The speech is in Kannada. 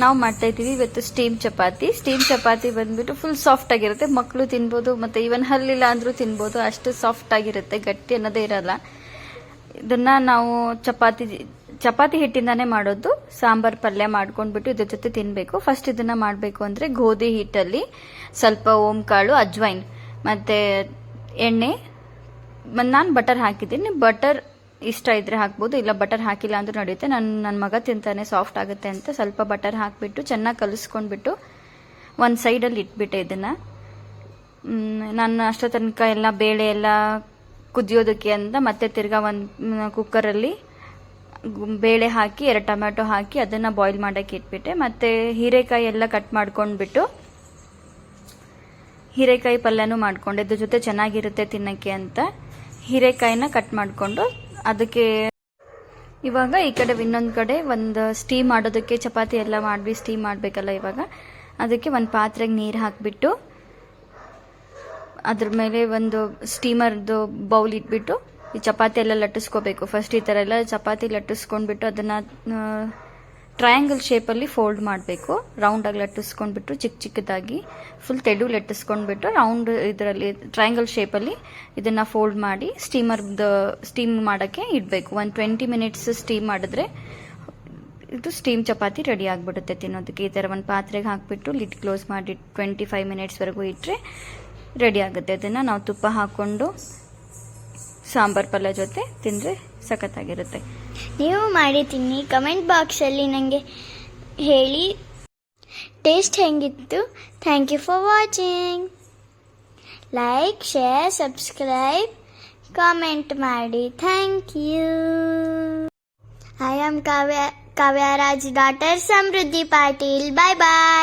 ನಾವು ಮಾಡ್ತಾ ಇದ್ದೀವಿ ಇವತ್ತು ಸ್ಟೀಮ್ ಚಪಾತಿ ಬಂದ್ಬಿಟ್ಟು ಫುಲ್ ಸಾಫ್ಟ್ ಆಗಿರುತ್ತೆ. ಮಕ್ಕಳು ತಿನ್ಬೋದು, ಮತ್ತೆ ಈವನ್ ಹಲ್ಲಿಲ್ಲ ಅಂದ್ರೂ ತಿನ್ಬೋದು. ಅಷ್ಟು ಸಾಫ್ಟ್ ಆಗಿರುತ್ತೆ, ಗಟ್ಟಿ ಅನ್ನೋದೇ ಇರಲ್ಲ. ಇದನ್ನ ನಾವು ಚಪಾತಿ ಹಿಟ್ಟಿಂದಾನೇ ಮಾಡೋದು. ಸಾಂಬಾರ್ ಪಲ್ಯ ಮಾಡ್ಕೊಂಡ್ಬಿಟ್ಟು ಇದ್ರ ಜೊತೆ ತಿನ್ಬೇಕು. ಫಸ್ಟ್ ಇದನ್ನ ಮಾಡಬೇಕು ಅಂದ್ರೆ ಗೋಧಿ ಹಿಟ್ಟಲ್ಲಿ ಸ್ವಲ್ಪ ಓಂಕಾಳು, ಅಜ್ವೈನ್ ಮತ್ತೆ ಎಣ್ಣೆ, ನಾನು ಬಟರ್ ಹಾಕಿದ್ದೀನಿ. ಬಟರ್ ಇಷ್ಟ ಇದ್ರೆ ಹಾಕ್ಬೋದು, ಇಲ್ಲ ಬಟರ್ ಹಾಕಿಲ್ಲ ಅಂದ್ರೂ ನಡೆಯುತ್ತೆ. ನನ್ನ ಮಗ ತಿಂತಾನೆ, ಸಾಫ್ಟ್ ಆಗುತ್ತೆ ಅಂತ ಸ್ವಲ್ಪ ಬಟರ್ ಹಾಕಿಬಿಟ್ಟು ಚೆನ್ನಾಗಿ ಕಲಿಸ್ಕೊಂಡ್ಬಿಟ್ಟು ಒಂದು ಸೈಡಲ್ಲಿ ಇಟ್ಬಿಟ್ಟೆ ಇದನ್ನು. ನಾನು ಅಷ್ಟೋ ತನಕ ಎಲ್ಲ ಬೇಳೆ ಎಲ್ಲ ಕುದಿಯೋದಕ್ಕೆ ಅಂತ ಮತ್ತೆ ತಿರ್ಗಾ ಒಂದು ಕುಕ್ಕರಲ್ಲಿ ಬೇಳೆ ಹಾಕಿ 2 ಟೊಮ್ಯಾಟೊ ಹಾಕಿ ಅದನ್ನು ಬಾಯ್ಲ್ ಮಾಡೋಕ್ಕೆ ಇಟ್ಬಿಟ್ಟೆ. ಮತ್ತು ಹೀರೆಕಾಯಿ ಎಲ್ಲ ಕಟ್ ಮಾಡ್ಕೊಂಡ್ಬಿಟ್ಟು ಹೀರೆಕಾಯಿ ಪಲ್ಯನೂ ಮಾಡ್ಕೊಂಡೆ. ಇದ್ರ ಜೊತೆ ಚೆನ್ನಾಗಿರುತ್ತೆ ತಿನ್ನೋಕ್ಕೆ ಅಂತ ಹೀರೆಕಾಯಿನ ಕಟ್ ಮಾಡಿಕೊಂಡು ಅದಕ್ಕೆ ಇವಾಗ ಈ ಕಡೆ ಇನ್ನೊಂದು ಕಡೆ ಒಂದು ಸ್ಟೀಮ್ ಮಾಡೋದಕ್ಕೆ ಚಪಾತಿ ಎಲ್ಲ ಮಾಡಿ ಸ್ಟೀಮ್ ಮಾಡಬೇಕಲ್ಲ. ಇವಾಗ ಅದಕ್ಕೆ ಒಂದು ಪಾತ್ರೆಗೆ ನೀರು ಹಾಕಿಬಿಟ್ಟು ಅದ್ರ ಮೇಲೆ ಒಂದು ಸ್ಟೀಮರ್ದು ಬೌಲ್ ಇಟ್ಬಿಟ್ಟು ಈ ಚಪಾತಿ ಎಲ್ಲ ಲಟ್ಟಿಸ್ಕೋಬೇಕು. ಫಸ್ಟ್ ಈ ಥರ ಎಲ್ಲ ಚಪಾತಿ ಲಟ್ಟಿಸ್ಕೊಂಡ್ಬಿಟ್ಟು ಅದನ್ನು ಟ್ರಯಾಂಗಲ್ ಶೇಪಲ್ಲಿ ಫೋಲ್ಡ್ ಮಾಡಬೇಕು. ರೌಂಡಾಗಿ ಲಟ್ಟಿಸ್ಕೊಂಡ್ಬಿಟ್ಟು ಚಿಕ್ಕದಾಗಿ ಫುಲ್ ತೆಳು ಲಟ್ಟಿಸ್ಕೊಂಡ್ಬಿಟ್ಟು ರೌಂಡ್ ಇದರಲ್ಲಿ ಟ್ರಯಾಂಗಲ್ ಶೇಪಲ್ಲಿ ಇದನ್ನು ಫೋಲ್ಡ್ ಮಾಡಿ ಸ್ಟೀಮ್ ಮಾಡೋಕ್ಕೆ ಇಡಬೇಕು. ಒಂದು 20 ಮಿನಿಟ್ಸ್ ಸ್ಟೀಮ್ ಮಾಡಿದ್ರೆ ಇದು ಸ್ಟೀಮ್ ಚಪಾತಿ ರೆಡಿ ಆಗಿಬಿಡುತ್ತೆ ತಿನ್ನೋದಕ್ಕೆ. ಈ ಥರ ಒಂದು ಪಾತ್ರೆಗೆ ಹಾಕಿಬಿಟ್ಟು ಲಿಡ್ ಕ್ಲೋಸ್ ಮಾಡಿ 25 ಮಿನಿಟ್ಸ್ವರೆಗೂ ಇಟ್ಟರೆ ರೆಡಿ ಆಗುತ್ತೆ. ಅದನ್ನು ನಾವು ತುಪ್ಪ ಹಾಕ್ಕೊಂಡು ಸಾಂಬಾರ್ ಪಲ್ಯ ಜೊತೆ ತಿಂದರೆ ಸಖತ್ತಾಗಿರುತ್ತೆ. ನೀವು ಮಾಡಿ ತಿನ್ನಿ, ಕಮೆಂಟ್ ಬಾಕ್ಸಲ್ಲಿ ನನಗೆ ಹೇಳಿ ಟೇಸ್ಟ್ ಹೆಂಗಿತ್ತು. Thank you for watching. Like, share, subscribe, comment ಮಾಡಿ. Thank you. I am Kavya Raj daughter Samriddhi Patil. Bye bye.